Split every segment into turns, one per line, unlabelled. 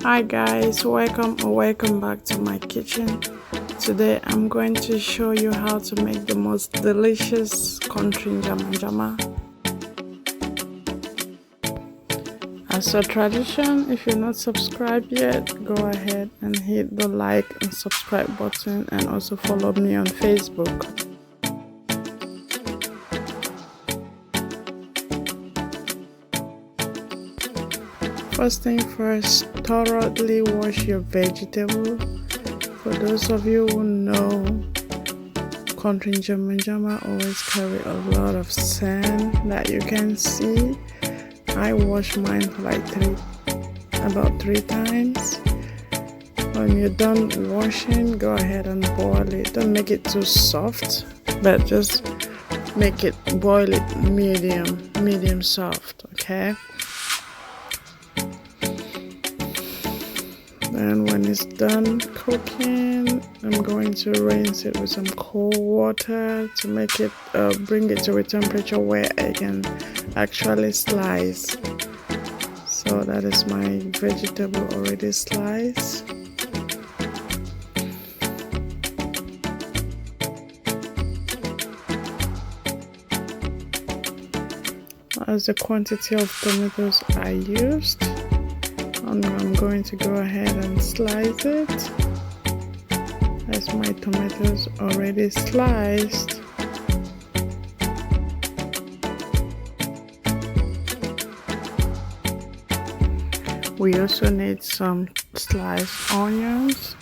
Hi guys, welcome back to my kitchen. Today I'm going to show you how to make the most delicious country njama. As a tradition, if you're not subscribed yet, go ahead and hit the like and subscribe button, and also follow me on Facebook. First thing first, thoroughly wash your vegetable. For those of you who know, country njama always carry a lot of sand that you can see. I wash mine like about three times. When you're done washing, go ahead and boil it. Don't make it too soft, but just boil it medium soft, okay? And when it's done cooking, I'm going to rinse it with some cold water to make it bring it to a temperature where I can actually slice. So that is my vegetable already sliced. As the quantity of tomatoes I used, I'm going to go ahead and slice it. That's my tomatoes already sliced. We also need some sliced onions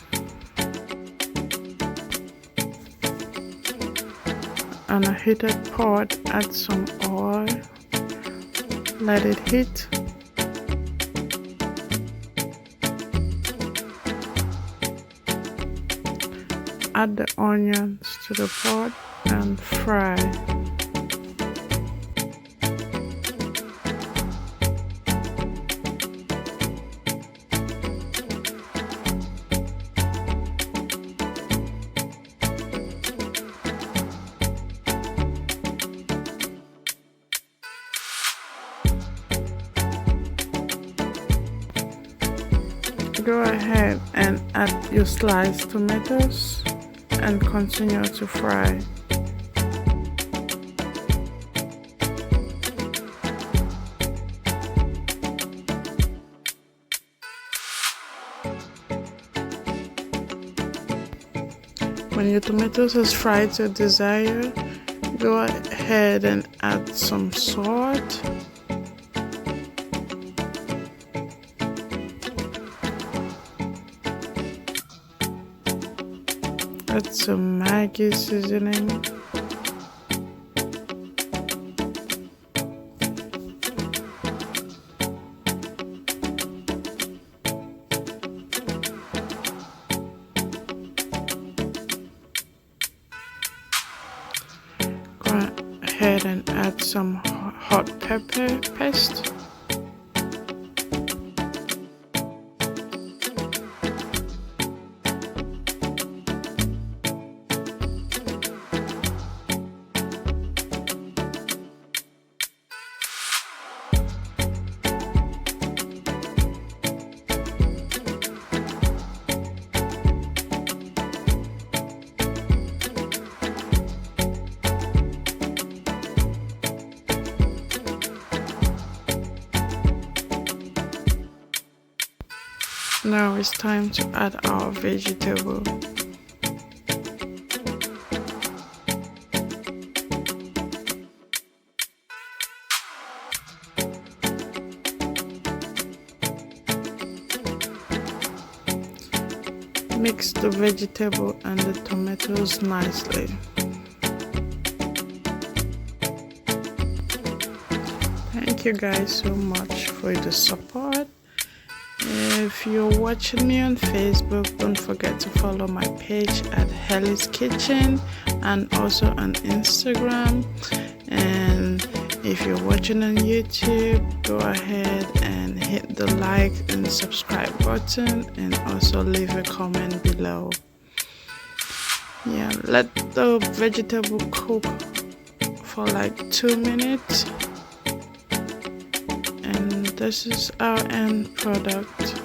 on a heated pot. Add some oil, let it heat. Add the onions to the pot and fry. Go ahead and add your sliced tomatoes and continue to fry. When your tomatoes is fried to desire, go ahead and add some salt. Add some Maggi seasoning. Go ahead and add some hot pepper paste. Now it's time to add our vegetable. Mix the vegetable and the tomatoes nicely. Thank you guys so much for the support. If you're watching me on Facebook, don't forget to follow my page at Helly's Kitchen and also on Instagram. And if you're watching on YouTube, go ahead and hit the like and subscribe button, and also leave a comment below. Yeah, let the vegetable cook for like 2 minutes. And this is our end product.